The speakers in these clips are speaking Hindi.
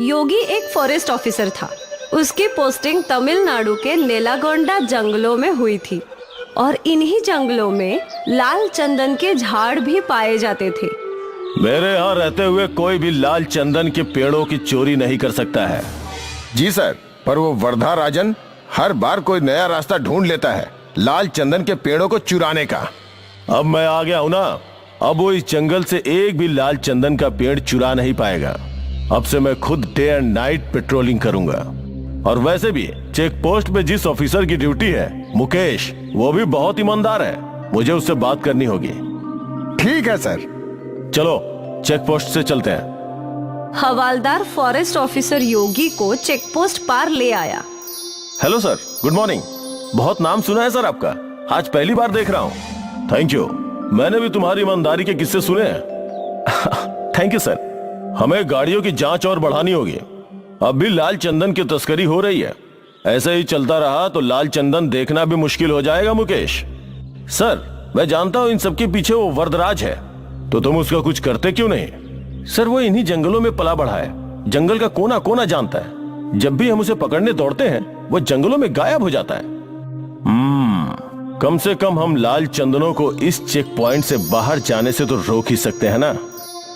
योगी एक फॉरेस्ट ऑफिसर था। उसकी पोस्टिंग तमिलनाडु के नेलागोंडा जंगलों में हुई थी और इन्हीं जंगलों में लाल चंदन के झाड़ भी पाए जाते थे। मेरे यहाँ रहते हुए कोई भी लाल चंदन के पेड़ों की चोरी नहीं कर सकता है। जी सर, पर वो वर्धा राजन हर बार कोई नया रास्ता ढूंढ लेता है लाल चंदन के पेड़ों को चुराने का। अब मैं आ गया हूँ ना, अब वो इस जंगल से एक भी लाल चंदन का पेड़ चुरा नहीं पाएगा। अब से मैं खुद डे एंड नाइट पेट्रोलिंग करूंगा। और वैसे भी चेक पोस्ट पे जिस ऑफिसर की ड्यूटी है, मुकेश, वो भी बहुत ईमानदार है। मुझे उससे बात करनी होगी। ठीक है सर। चलो चेक पोस्ट से चलते हैं। हवालदार फॉरेस्ट ऑफिसर योगी को चेक पोस्ट पार ले आया। Hello sir, good morning. बहुत नाम सुना है सर आपका, आज पहली बार देख रहा हूँ। थैंक यू, मैंने भी तुम्हारी ईमानदारी के किस्से सुने हैं। Thank you sir. हमें गाड़ियों की जांच और बढ़ानी होगी। अब भी लाल चंदन की तस्करी हो रही है। ऐसे ही चलता रहा तो लाल चंदन देखना भी मुश्किल हो जाएगा मुकेश। सर, मैं जानता हूँ इन सबके पीछे वो वरदराज है, तो तुम उसका कुछ करते क्यों नहीं? सर, वो इन्हीं जंगलों में पला बढ़ा है, जंगल का कोना कोना जानता है। जब भी हम उसे पकड़ने दौड़ते हैं वो जंगलों में गायब हो जाता है। कम से कम हम लाल चंदनों को इस चेक पॉइंट से बाहर जाने से तो रोक ही सकते हैं ना।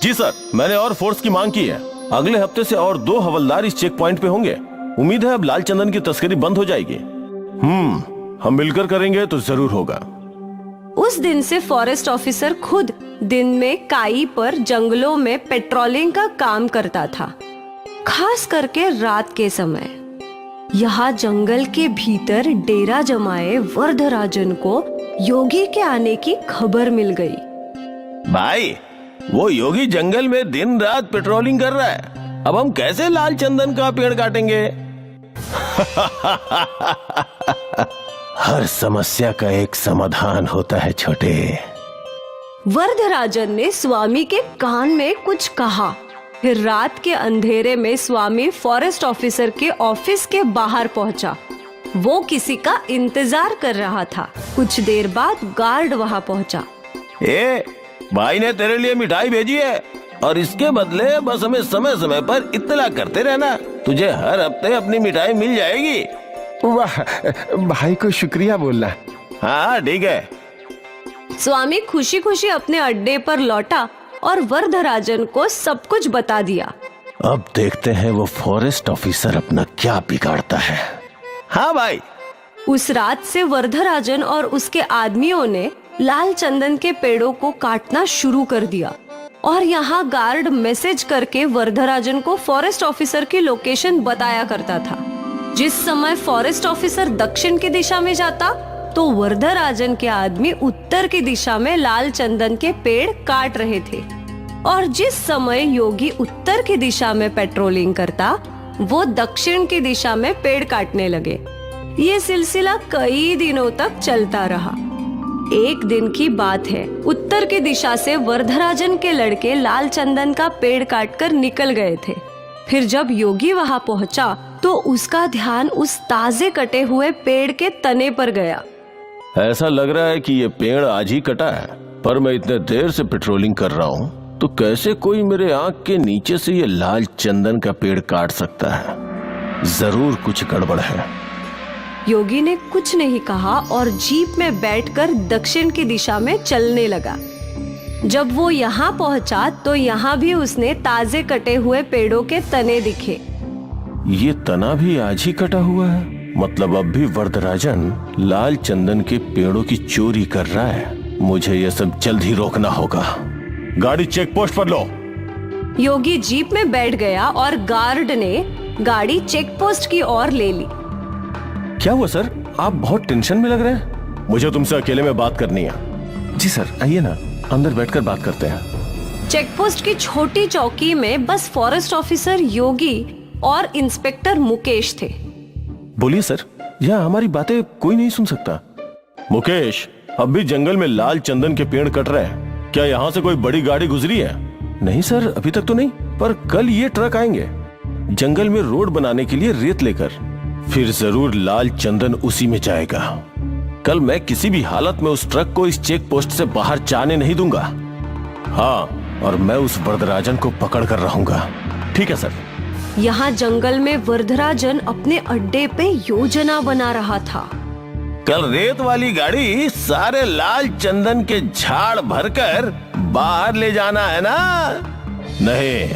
जी सर, मैंने और फोर्स की मांग की है। अगले हफ्ते से और 2 हवलदार इस चेक पॉइंट पे होंगे। उम्मीद है अब लाल चंदन की तस्करी बंद हो जाएगी। हम मिलकर करेंगे तो जरूर होगा। उस दिन से फॉरेस्ट ऑफिसर खुद दिन में काई पर जंगलों में पेट्रोलिंग का काम करता था, खास करके रात के समय। यहाँ जंगल के भीतर डेरा जमाए वर्धराजन को योगी के आने की खबर मिल गई। भाई, वो योगी जंगल में दिन रात पेट्रोलिंग कर रहा है। अब हम कैसे लाल चंदन का पेड़ काटेंगे? हर समस्या का एक समाधान होता है छोटे। वर्धराजन ने स्वामी के कान में कुछ कहा। फिर रात के अंधेरे में स्वामी फॉरेस्ट ऑफिसर के ऑफिस के बाहर पहुंचा। वो किसी का इंतजार कर रहा था। कुछ देर बाद गार्ड वहां पहुंचा। भाई ने तेरे लिए मिठाई भेजी है और इसके बदले बस हमें समय समय पर इत्तला करते रहना। तुझे हर हफ्ते अपनी मिठाई मिल जाएगी। वाह, भाई को शुक्रिया बोलना। हाँ ठीक है। स्वामी खुशी खुशी अपने अड्डे पर लौटा और वर्धराजन को सब कुछ बता दिया। अब देखते हैं वो फॉरेस्ट ऑफिसर अपना क्या बिगाड़ता है। हाँ भाई। उस रात से वर्धराजन और उसके आदमियों ने लाल चंदन के पेड़ों को काटना शुरू कर दिया और यहाँ गार्ड मैसेज करके वर्धराजन को फॉरेस्ट ऑफिसर की लोकेशन बताया करता था। जिस समय फॉरेस्ट ऑफिसर दक्षिण की दिशा में जाता तो वर्धराजन के आदमी उत्तर की दिशा में लाल चंदन के पेड़ काट रहे थे, और जिस समय योगी उत्तर की दिशा में पेट्रोलिंग करता वो दक्षिण की दिशा में पेड़ काटने लगे। ये सिलसिला कई दिनों तक चलता रहा। एक दिन की बात है, उत्तर की दिशा से वर्धराजन के लड़के लाल चंदन का पेड़ काटकर निकल गए थे। फिर जब योगी वहां पहुंचा तो उसका ध्यान उस ताजे कटे हुए पेड़ के तने पर गया। ऐसा लग रहा है कि ये पेड़ आज ही कटा है, पर मैं इतने देर से पेट्रोलिंग कर रहा हूँ तो कैसे कोई मेरे आंख के नीचे से ये लाल चंदन का पेड़ काट सकता है? जरूर कुछ गड़बड़ है। योगी ने कुछ नहीं कहा और जीप में बैठकर दक्षिण की दिशा में चलने लगा। जब वो यहाँ पहुंचा तो यहाँ भी उसने ताजे कटे हुए पेड़ों के तने दिखे। ये तना भी आज ही कटा हुआ है, मतलब अब भी वर्धराजन लाल चंदन के पेड़ों की चोरी कर रहा है। मुझे ये सब जल्द ही रोकना होगा। गाड़ी चेक पोस्ट पर लो। योगी जीप में बैठ गया और गार्ड ने गाड़ी चेक पोस्ट की ओर ले ली। क्या हुआ सर, आप बहुत टेंशन में लग रहे हैं? मुझे तुमसे अकेले में बात करनी है। जी सर, आइए ना, अंदर बैठकर बात करते हैं। चेक पोस्ट की छोटी चौकी में बस फॉरेस्ट ऑफिसर योगी और इंस्पेक्टर मुकेश थे। बोलिए सर, यहाँ हमारी बातें कोई नहीं सुन सकता। मुकेश, अब भी जंगल में लाल चंदन के पेड़ कट रहे हैं। क्या यहाँ से कोई बड़ी गाड़ी गुजरी है? नहीं सर, अभी तक तो नहीं, पर कल ये ट्रक आएंगे जंगल में रोड बनाने के लिए रेत लेकर। फिर जरूर लाल चंदन उसी में जाएगा। कल मैं किसी भी हालत में उस ट्रक को इस चेक पोस्ट से बाहर जाने नहीं दूंगा। हाँ, और मैं उस वर्धराजन को पकड़ कर रहूंगा। ठीक है सर। यहाँ जंगल में वरदराजन अपने अड्डे पे योजना बना रहा था। कल रेत वाली गाड़ी सारे लाल चंदन के झाड़ भरकर बाहर ले जाना है ना? नहीं।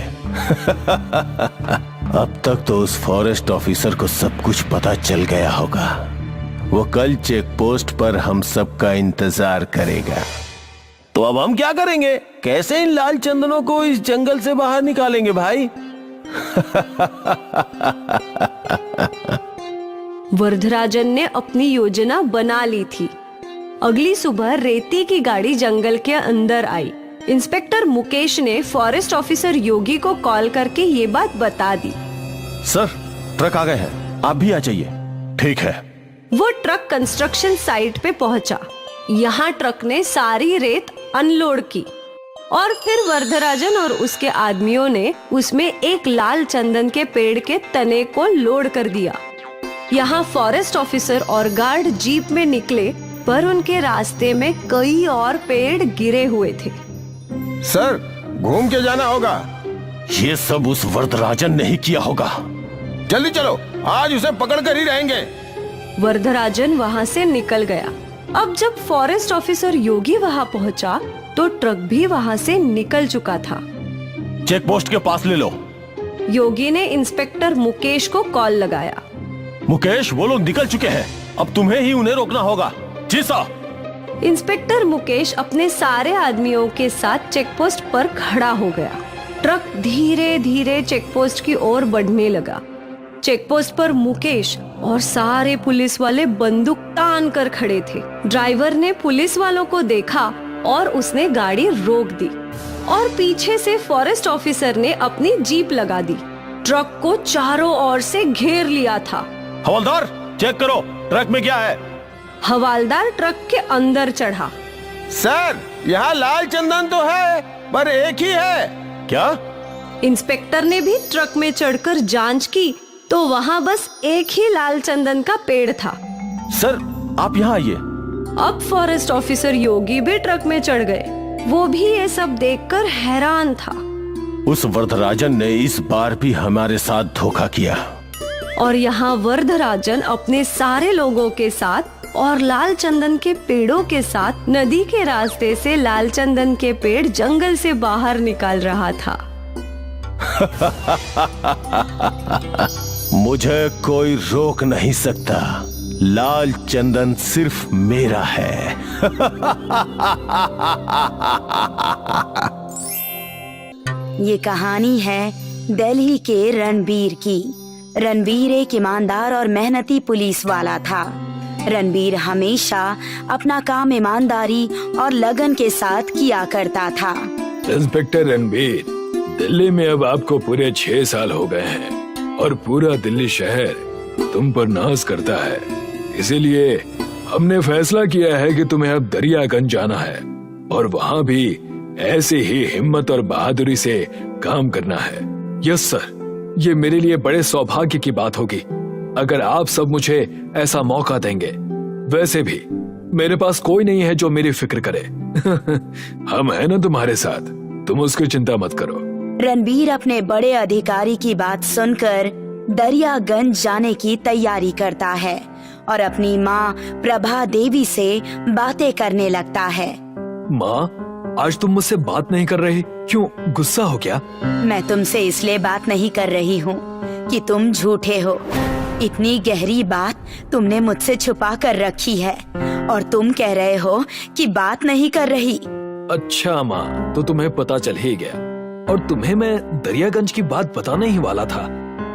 अब तक तो उस फॉरेस्ट ऑफिसर को सब कुछ पता चल गया होगा। वो कल चेक पोस्ट पर हम सबका इंतजार करेगा। तो अब हम क्या करेंगे? कैसे इन लाल चंदनों को इस जंगल से बाहर निकालेंगे भाई? वरदराजन ने अपनी योजना बना ली थी। अगली सुबह रेती की गाड़ी जंगल के अंदर आई। इंस्पेक्टर मुकेश ने फॉरेस्ट ऑफिसर योगी को कॉल करके ये बात बता दी। सर, ट्रक आ गए हैं, आप भी आ जाइए। ठीक है। वो ट्रक कंस्ट्रक्शन साइट पे पहुंचा। यहाँ ट्रक ने सारी रेत अनलोड की और फिर वरदराजन और उसके आदमियों ने उसमें एक लाल चंदन के पेड़ के तने को लोड कर दिया। यहाँ फॉरेस्ट ऑफिसर और गार्ड जीप में निकले, पर उनके रास्ते में कई और पेड़ गिरे हुए थे। सर, घूम के जाना होगा। ये सब उस वरदराजन ने ही किया होगा। जल्दी चलो, आज उसे पकड़ कर ही रहेंगे। वरदराजन वहाँ से निकल गया। अब जब फॉरेस्ट ऑफिसर योगी वहाँ पहुँचा तो ट्रक भी वहाँ से निकल चुका था। चेक पोस्ट के पास ले लो। योगी ने इंस्पेक्टर मुकेश को कॉल लगाया। मुकेश, वो लोग निकल चुके हैं, अब तुम्हें ही उन्हें रोकना होगा। जी साहब। इंस्पेक्टर मुकेश अपने सारे आदमियों के साथ चेक पोस्ट पर खड़ा हो गया। ट्रक धीरे धीरे चेक पोस्ट की ओर बढ़ने लगा। चेक पोस्ट पर मुकेश और सारे पुलिस वाले बंदूक तान कर खड़े थे। ड्राइवर ने पुलिस वालों को देखा और उसने गाड़ी रोक दी और पीछे से फॉरेस्ट ऑफिसर ने अपनी जीप लगा दी। ट्रक को चारों ओर से घेर लिया था। हवलदार, चेक करो ट्रक में क्या है। हवलदार ट्रक के अंदर चढ़ा। सर, यहाँ लाल चंदन तो है, पर एक ही है। क्या? इंस्पेक्टर ने भी ट्रक में चढ़कर जांच की तो वहाँ बस एक ही लाल चंदन का पेड़ था। सर, आप यहाँ आइए। अब फॉरेस्ट ऑफिसर योगी भी ट्रक में चढ़ गए। वो भी ये सब देखकर हैरान था। उस वरदराजन ने इस बार भी हमारे साथ धोखा किया। और यहाँ वरदराजन अपने सारे लोगों के साथ और लाल चंदन के पेड़ों के साथ नदी के रास्ते से लाल चंदन के पेड़ जंगल से बाहर निकाल रहा था। मुझे कोई रोक नहीं सकता। लाल चंदन सिर्फ मेरा है। ये कहानी है दिल्ली के रणबीर की। रणबीर एक ईमानदार और मेहनती पुलिस वाला था। रणबीर हमेशा अपना काम ईमानदारी और लगन के साथ किया करता था। इंस्पेक्टर रणबीर, दिल्ली में अब आपको पूरे 6 साल हो गए हैं और पूरा दिल्ली शहर तुम पर नाज करता है। इसीलिए हमने फैसला किया है कि तुम्हें अब दरियागंज जाना है और वहाँ भी ऐसे ही हिम्मत और बहादुरी से काम करना है। यस सर, ये मेरे लिए बड़े सौभाग्य की बात होगी अगर आप सब मुझे ऐसा मौका देंगे। वैसे भी मेरे पास कोई नहीं है जो मेरी फिक्र करे। हम हैं ना तुम्हारे साथ, तुम उसकी चिंता मत करो। रणबीर अपने बड़े अधिकारी की बात सुनकर दरियागंज जाने की तैयारी करता है और अपनी माँ प्रभा देवी से बातें करने लगता है। माँ, आज तुम मुझसे बात नहीं कर रही, क्यों? गुस्सा हो क्या? मैं तुमसे इसलिए बात नहीं कर रही हूँ कि तुम झूठे हो। इतनी गहरी बात तुमने मुझसे छुपा कर रखी है और तुम कह रहे हो कि बात नहीं कर रही। अच्छा माँ, तो तुम्हें पता चल ही गया और तुम्हें मैं दरियागंज की बात बताने ही वाला था।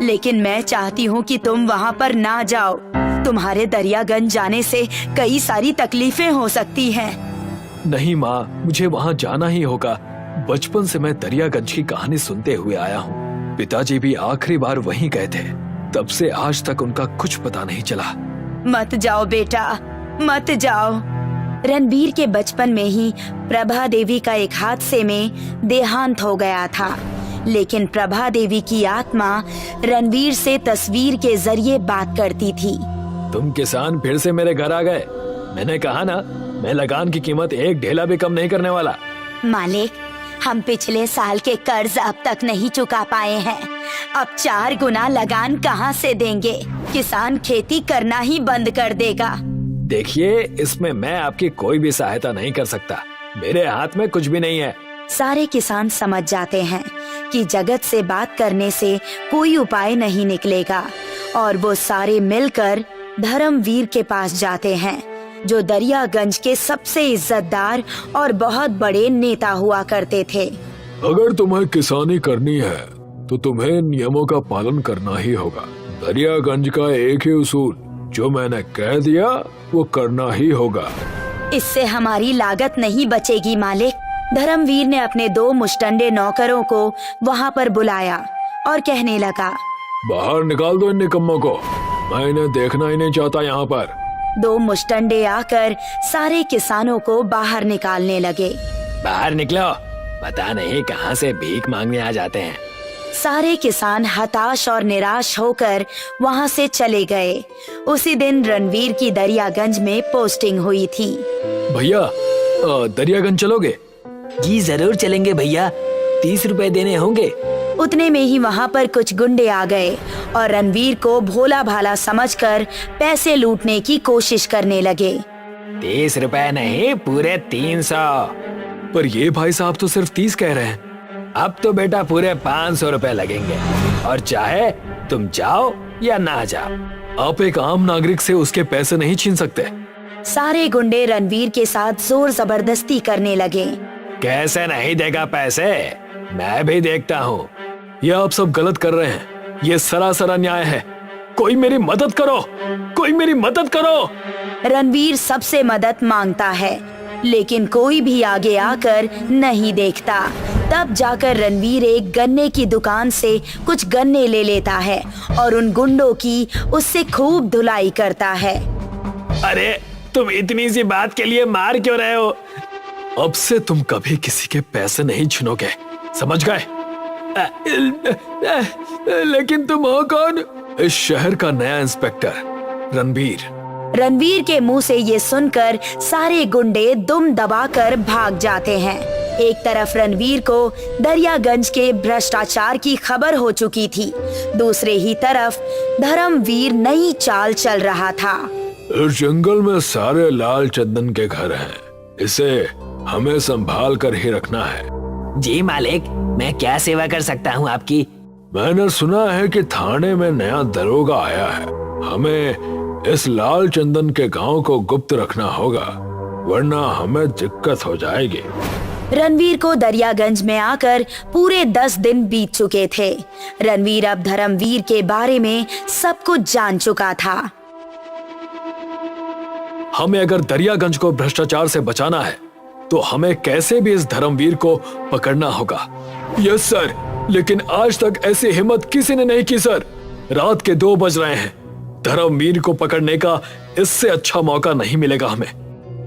लेकिन मैं चाहती हूँ कि तुम वहाँ पर ना जाओ। तुम्हारे दरियागंज जाने से कई सारी तकलीफें हो सकती हैं। नहीं माँ, मुझे वहाँ जाना ही होगा। बचपन से मैं दरियागंज की कहानी सुनते हुए आया हूँ। पिताजी भी आखिरी बार वहीं गए थे, तब से आज तक उनका कुछ पता नहीं चला। मत जाओ बेटा, मत जाओ। रणबीर के बचपन में ही प्रभा देवी का एक हादसे में देहांत हो गया था, लेकिन प्रभा देवी की आत्मा रणबीर से तस्वीर के जरिए बात करती थी। तुम किसान फिर से मेरे घर आ गए। मैंने कहा ना, मैं लगान की कीमत एक ढेला भी कम नहीं करने वाला। मालिक, हम पिछले साल के कर्ज अब तक नहीं चुका पाए हैं अब 4 गुना लगान कहाँ से देंगे? किसान खेती करना ही बंद कर देगा। देखिए, इसमें मैं आपकी कोई भी सहायता नहीं कर सकता। मेरे हाथ में कुछ भी नहीं है। सारे किसान समझ जाते हैं कि जगत से बात करने से कोई उपाय नहीं निकलेगा और वो सारे मिलकर धर्मवीर के पास जाते हैं, जो दरियागंज के सबसे इज्जतदार और बहुत बड़े नेता हुआ करते थे। अगर तुम्हें किसानी करनी है तो तुम्हें नियमों का पालन करना ही होगा। दरियागंज का एक ही उसूल, जो मैंने कह दिया वो करना ही होगा। इससे हमारी लागत नहीं बचेगी मालिक। धर्मवीर ने अपने 2 मुश्तंडे नौकरों को वहाँ पर बुलाया और कहने लगा, बाहर निकाल दो इन निकम्मों को, मैं इन्हें देखना ही नहीं चाहता यहाँ पर। 2 मुश्तंडे आकर सारे किसानों को बाहर निकालने लगे। बाहर निकलो, पता नहीं कहाँ से भीख मांगने आ जाते हैं। सारे किसान हताश और निराश होकर वहाँ से चले गए। उसी दिन रणवीर की दरियागंज में पोस्टिंग हुई थी। भैया, दरियागंज चलोगे? जी जरूर चलेंगे भैया, 30 रुपए देने होंगे। उतने में ही वहाँ पर कुछ गुंडे आ गए और रणवीर को भोला भाला समझकर पैसे लूटने की कोशिश करने लगे। 30 रुपए नहीं, पूरे 300। पर ये भाई साहब तो सिर्फ 30 कह रहे हैं। अब तो बेटा पूरे 500 रुपए लगेंगे, और चाहे तुम जाओ या ना जाओ। आप एक आम नागरिक से उसके पैसे नहीं छीन सकते। सारे गुंडे रणवीर के साथ जोर जबरदस्ती करने लगे। कैसे नहीं देगा पैसे? मैं भी देखता हूँ। ये आप सब गलत कर रहे हैं, ये सरासर अन्याय है। कोई मेरी मदद करो, कोई मेरी मदद करो। रणवीर सबसे मदद मांगता है, लेकिन कोई भी आगे आकर नहीं देखता। तब जाकर रणवीर एक गन्ने की दुकान से कुछ गन्ने ले लेता है और उन गुंडों की उससे खूब धुलाई करता है। अरे तुम इतनी सी बात के लिए मार क्यों रहे हो? अब से तुम कभी किसी के पैसे नहीं छीनोगे, समझ गए? लेकिन तुम हो कौन? इस शहर का नया इंस्पेक्टर रणवीर। रणवीर के मुंह से ये सुनकर सारे गुंडे दुम दबाकर भाग जाते हैं। एक तरफ रणवीर को दरियागंज के भ्रष्टाचार की खबर हो चुकी थी, दूसरे ही तरफ धर्मवीर नई चाल चल रहा था। इस जंगल में सारे लाल चंदन के घर हैं, इसे हमें संभाल कर ही रखना है। जी मालिक, मैं क्या सेवा कर सकता हूँ आपकी? मैंने सुना है कि थाने में नया दरोगा आया है। हमें इस लाल चंदन के गांव को गुप्त रखना होगा, वरना हमें दिक्कत हो जाएगी। रणवीर को दरियागंज में आकर पूरे 10 दिन बीत चुके थे। रणवीर अब धर्मवीर के बारे में सब कुछ जान चुका था। हमें अगर दरियागंज को भ्रष्टाचार से बचाना है तो हमें कैसे भी इस धर्मवीर को पकड़ना होगा। यस सर, लेकिन आज तक ऐसी हिम्मत किसी ने नहीं की सर। रात के 2 बज रहे हैं, धर्मवीर को पकड़ने का इससे अच्छा मौका नहीं मिलेगा हमें।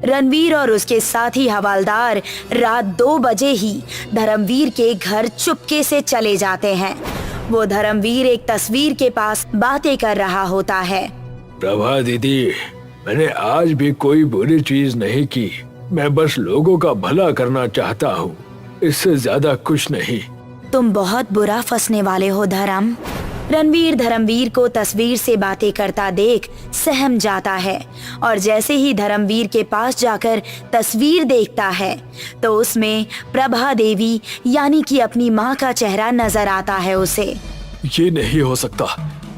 रणवीर और उसके साथी हवालदार रात 2 बजे ही धर्मवीर के घर चुपके से चले जाते हैं। वो धर्मवीर एक तस्वीर के पास बातें कर रहा होता है। प्रभा दीदी, मैंने आज भी कोई बुरी चीज नहीं की, मैं बस लोगों का भला करना चाहता हूँ, इससे ज्यादा कुछ नहीं। तुम बहुत बुरा फंसने वाले हो धर्म। रणवीर धर्मवीर को तस्वीर से बातें करता देख सहम जाता है और जैसे ही धर्मवीर के पास जाकर तस्वीर देखता है तो उसमें प्रभा देवी यानी कि अपनी माँ का चेहरा नजर आता है उसे। ये नहीं हो सकता,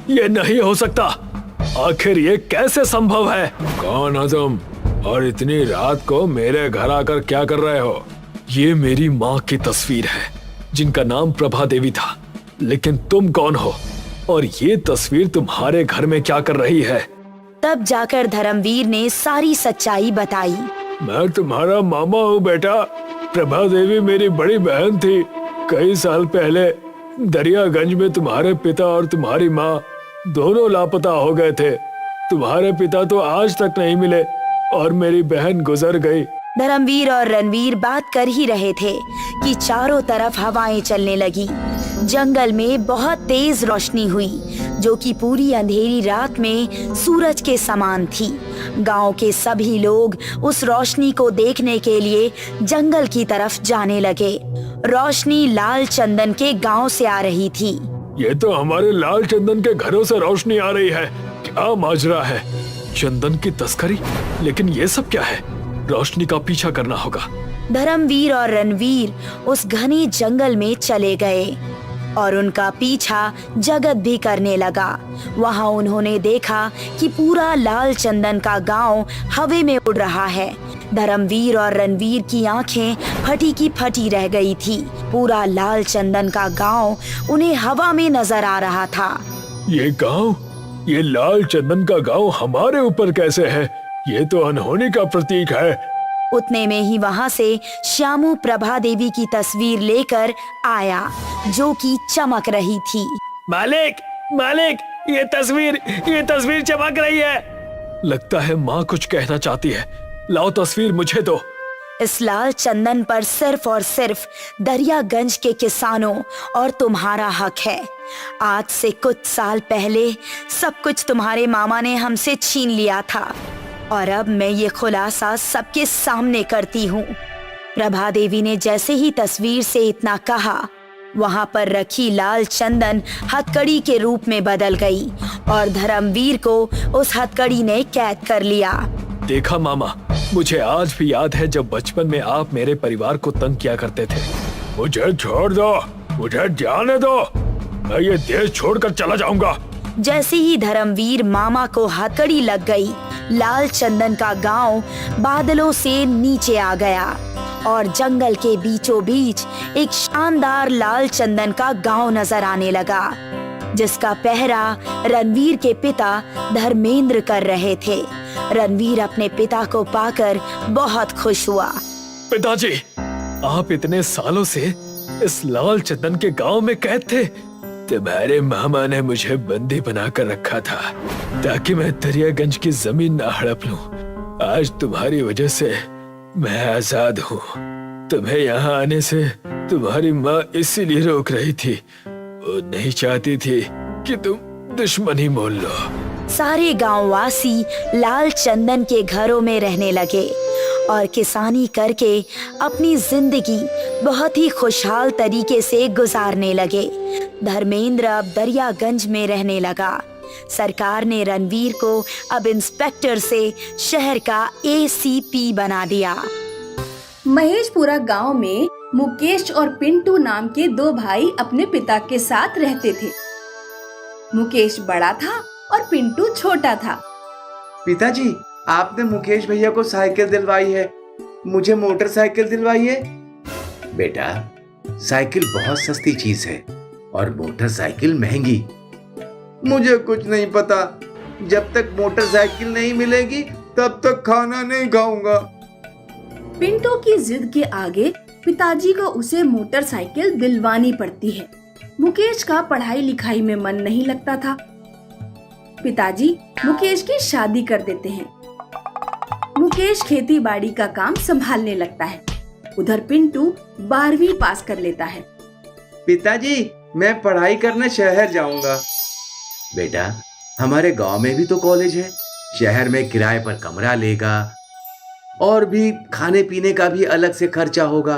ये नहीं हो सकता, आखिर ये कैसे संभव है? कौन हो तुम और इतनी रात को मेरे घर आकर क्या कर रहे हो? ये मेरी माँ की तस्वीर है जिनका नाम प्रभा देवी था, लेकिन तुम कौन हो और ये तस्वीर तुम्हारे घर में क्या कर रही है? तब जाकर धर्मवीर ने सारी सच्चाई बताई। मैं तुम्हारा मामा हूँ बेटा। प्रभा देवी मेरी बड़ी बहन थी। कई साल पहले दरियागंज में तुम्हारे पिता और तुम्हारी माँ दोनों लापता हो गए थे। तुम्हारे पिता तो आज तक नहीं मिले और मेरी बहन गुजर गई। धर्मवीर और रणवीर बात कर ही रहे थे कि चारों तरफ हवाएं चलने लगी। जंगल में बहुत तेज रोशनी हुई जो कि पूरी अंधेरी रात में सूरज के समान थी। गांव के सभी लोग उस रोशनी को देखने के लिए जंगल की तरफ जाने लगे। रोशनी लाल चंदन के गांव से आ रही थी। ये तो हमारे लाल चंदन के घरों से रोशनी आ रही है। क्या माजरा है? चंदन की तस्करी? लेकिन ये सब क्या है? रोशनी का पीछा करना होगा। धर्मवीर और रणवीर उस घने जंगल में चले गए और उनका पीछा जगत भी करने लगा। वहाँ उन्होंने देखा कि पूरा लाल चंदन का गांव हवा में उड़ रहा है। धर्मवीर और रणवीर की आंखें फटी की फटी रह गई थी। पूरा लाल चंदन का गांव उन्हें हवा में नजर आ रहा था। ये गांव, ये लाल चंदन का गांव हमारे ऊपर कैसे है? ये तो अनहोनी का प्रतीक है। उतने में ही वहाँ से श्यामू प्रभा देवी की तस्वीर लेकर आया, जो कि चमक रही थी। मालिक, मालिक, ये तस्वीर चमक रही है। लगता है माँ कुछ कहना चाहती है। लाओ तस्वीर मुझे दो। इस लाल चंदन पर सिर्फ और सिर्फ दरियागंज के किसानों और तुम्हारा हक है। आज से कुछ साल पहले सब कुछ तुम्हारे मामा ने हमसे छीन लिया था और अब मैं ये खुलासा सबके सामने करती हूँ। प्रभा देवी ने जैसे ही तस्वीर से इतना कहा, वहाँ पर रखी लाल चंदन हथकड़ी के रूप में बदल गई और धर्मवीर को उस हथकड़ी ने कैद कर लिया। देखा मामा, मुझे आज भी याद है जब बचपन में आप मेरे परिवार को तंग किया करते थे। मुझे छोड़ दो, मुझे जाने दो, मैं ये देश छोड़कर चला जाऊंगा। जैसे ही धर्मवीर मामा को हथकड़ी लग गई, लाल चंदन का गांव बादलों से नीचे आ गया और जंगल के बीचों बीच एक शानदार लाल चंदन का गांव नजर आने लगा, जिसका पहरा रणवीर के पिता धर्मेंद्र कर रहे थे। रणवीर अपने पिता को पाकर बहुत खुश हुआ। पिताजी, आप इतने सालों से इस लाल चंदन के गांव में कैद थे। तुम्हारे मामा ने मुझे बंदी बनाकर रखा था ताकि मैं दरियागंज की जमीन न हड़प लूं। आज तुम्हारी वजह से मैं आजाद हूँ। तुम्हें यहाँ आने से तुम्हारी माँ इसीलिए रोक रही थी। वो नहीं चाहती थी कि तुम दुश्मनी मोल लो। सारे गांववासी लाल चंदन के घरों में रहने लगे और किसानी करके अपनी जिंदगी बहुत ही खुशहाल तरीके से गुजारने लगे। धर्मेंद्र अब दरियागंज में रहने लगा। सरकार ने रणवीर को अब इंस्पेक्टर से शहर का ACP बना दिया। महेशपुरा गांव में मुकेश और पिंटू नाम के दो भाई अपने पिता के साथ रहते थे। मुकेश बड़ा था और पिंटू छोटा था। पिताजी, आपने मुकेश भैया को साइकिल दिलवाई है, मुझे मोटरसाइकिल दिलवाई है। बेटा, साइकिल बहुत सस्ती चीज है और मोटरसाइकिल महंगी। मुझे कुछ नहीं पता। जब तक मोटरसाइकिल नहीं मिलेगी तब तक खाना नहीं खाऊंगा। पिंटू की जिद के आगे पिताजी को उसे मोटरसाइकिल दिलवानी पड़ती है। मुकेश का पढ़ाई लिखाई में मन नहीं लगता था। पिताजी मुकेश की शादी कर देते हैं। मुकेश खेती बाड़ी का काम संभालने लगता है। उधर पिंटू 12वीं पास कर लेता है। पिताजी, मैं पढ़ाई करने शहर जाऊंगा। बेटा, हमारे गांव में भी तो कॉलेज है। शहर में किराए पर कमरा लेगा और भी खाने पीने का भी अलग से खर्चा होगा।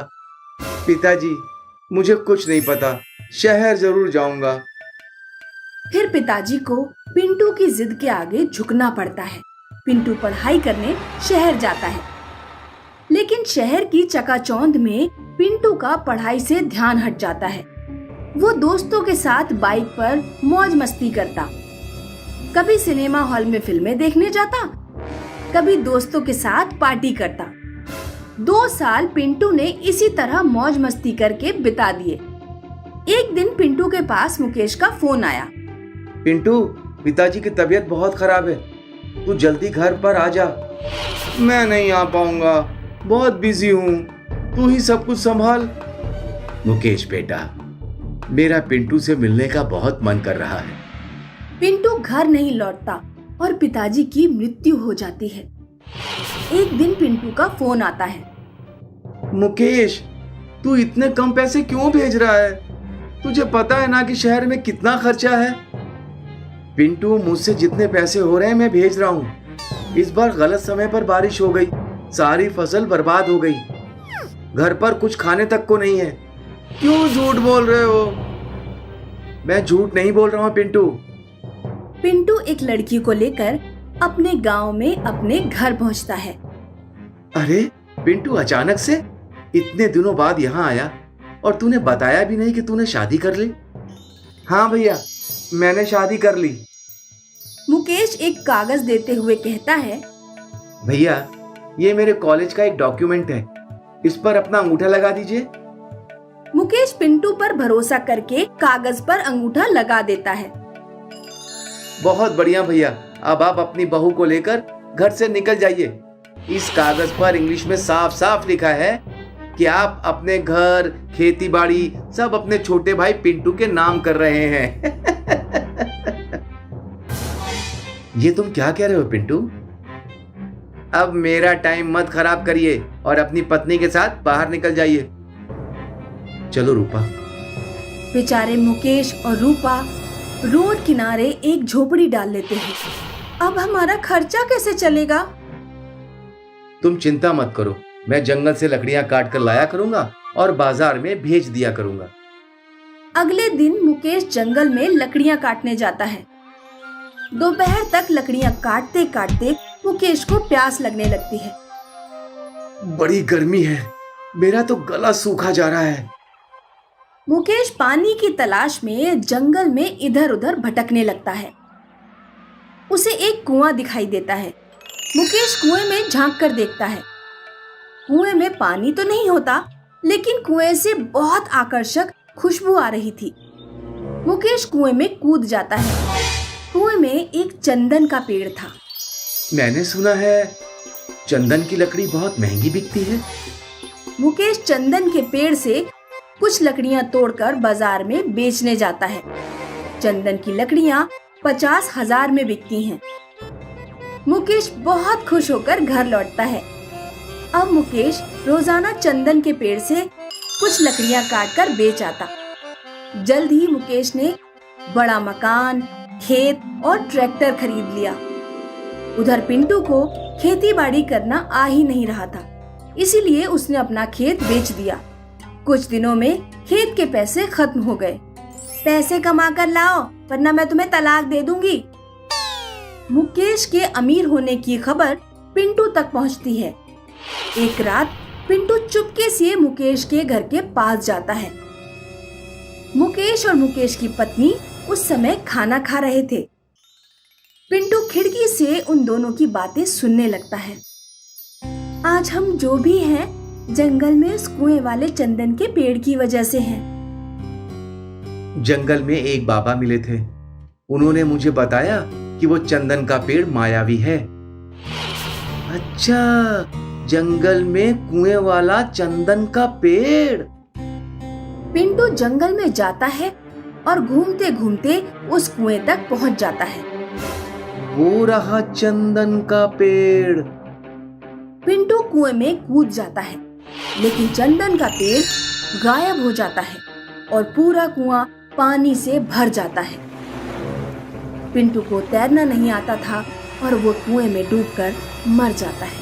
पिताजी, मुझे कुछ नहीं पता। शहर जरूर जाऊंगा। फिर पिताजी को पिंटू की जिद के आगे झुकना पड़ता है। पिंटू पढ़ाई करने शहर जाता है, लेकिन शहर की चकाचौंध में पिंटू का पढ़ाई से ध्यान हट जाता है। वो दोस्तों के साथ बाइक पर मौज मस्ती करता। कभी सिनेमा हॉल में फिल्में देखने जाता, कभी दोस्तों के साथ पार्टी करता। 2 साल पिंटू ने इसी तरह मौज मस्ती करके बिता दिए। एक दिन पिंटू के पास मुकेश का फोन आया। पिंटू, पिताजी की तबीयत बहुत खराब है, तू जल्दी घर पर आ जा। मैं नहीं आ पाऊंगा, बहुत बिजी हूँ, तू ही सब कुछ संभाल। मुकेश बेटा, मेरा पिंटू से मिलने का बहुत मन कर रहा है। पिंटू घर नहीं लौटता और पिताजी की मृत्यु हो जाती है। एक दिन पिंटू का फोन आता है। मुकेश, तू इतने कम पैसे क्यों भेज रहा है? तुझे पता है ना कि शहर में कितना खर्चा है। पिंटू, मुझसे जितने पैसे हो रहे हैं मैं भेज रहा हूँ। इस बार गलत समय पर बारिश हो गई, सारी फसल बर्बाद हो गई। घर पर कुछ खाने तक को नहीं है। क्यों झूठ बोल रहे हो? मैं झूठ नहीं बोल रहा हूँ पिंटू। पिंटू एक लड़की को लेकर अपने गांव में अपने घर पहुंचता है। अरे पिंटू, अचानक से इतने दिनों बाद यहाँ आया और तूने बताया भी नहीं कि तूने शादी कर ली। हाँ भैया, मैंने शादी कर ली। मुकेश एक कागज देते हुए कहता है, भैया ये मेरे कॉलेज का एक डॉक्यूमेंट है, इस पर अपना अंगूठा लगा दीजिए। मुकेश पिंटू पर भरोसा करके कागज पर अंगूठा लगा देता है। बहुत बढ़िया भैया, अब आप अपनी बहू को लेकर घर से निकल जाइए। इस कागज पर इंग्लिश में साफ साफ लिखा है कि आप अपने घर, खेती बाड़ी सब अपने छोटे भाई पिंटू के नाम कर रहे हैं। ये तुम क्या कह रहे हो पिंटू? अब मेरा टाइम मत खराब करिए और अपनी पत्नी के साथ बाहर निकल जाइए। चलो रूपा। बेचारे मुकेश और रूपा रोड किनारे एक झोपड़ी डाल लेते हैं। अब हमारा खर्चा कैसे चलेगा? तुम चिंता मत करो, मैं जंगल से लकड़ियां काट कर लाया करूंगा और बाजार में भेज दिया करूंगा। अगले दिन मुकेश जंगल में लकड़ियां काटने जाता है। दोपहर तक लकड़ियां काटते काटते मुकेश को प्यास लगने लगती है। बड़ी गर्मी है, मेरा तो गला सूखा जा रहा है। मुकेश पानी की तलाश में जंगल में इधर उधर भटकने लगता है। उसे एक कुआं दिखाई देता है। मुकेश कुएं में झांक कर देखता है। कुएं में पानी तो नहीं होता, लेकिन कुएं से बहुत आकर्षक खुशबू आ रही थी। मुकेश कुएं में कूद जाता है। कुएं में एक चंदन का पेड़ था। मैंने सुना है चंदन की लकड़ी बहुत महंगी बिकती है। मुकेश चंदन के पेड़ से कुछ लकड़ियां तोड़कर बाजार में बेचने जाता है। चंदन की लकड़ियां 50,000 में बिकती हैं। मुकेश बहुत खुश होकर घर लौटता है। अब मुकेश रोजाना चंदन के पेड़ से कुछ लकड़ियां काटकर बेच आता। जल्द ही मुकेश ने बड़ा मकान, खेत और ट्रैक्टर खरीद लिया। उधर पिंटू को खेती बाड़ी करना आ ही नहीं रहा था, इसीलिए उसने अपना खेत बेच दिया। कुछ दिनों में खेत के पैसे खत्म हो गए। पैसे कमा कर लाओ, वरना मैं तुम्हें तलाक दे दूंगी। मुकेश के अमीर होने की खबर पिंटू तक पहुंचती है। एक रात पिंटू चुपके से मुकेश के घर के पास जाता है। मुकेश और मुकेश की पत्नी उस समय खाना खा रहे थे। पिंटू खिड़की से उन दोनों की बातें सुनने लगता है। आज हम जो भी हैं, जंगल में उस कुएं वाले चंदन के पेड़ की वजह से हैं। जंगल में एक बाबा मिले थे, उन्होंने मुझे बताया कि वो चंदन का पेड़ मायावी है। अच्छा, जंगल में कुएं वाला चंदन का पेड़। पिंटू जंगल में जाता है और घूमते घूमते उस कुएं तक पहुंच जाता है। वो रहा चंदन का पेड़। पिंटू कुएं में कूद जाता है, लेकिन चंदन का पेड़ गायब हो जाता है और पूरा कुआं पानी से भर जाता है। पिंटू को तैरना नहीं आता था और वो कुएं में डूबकर मर जाता है।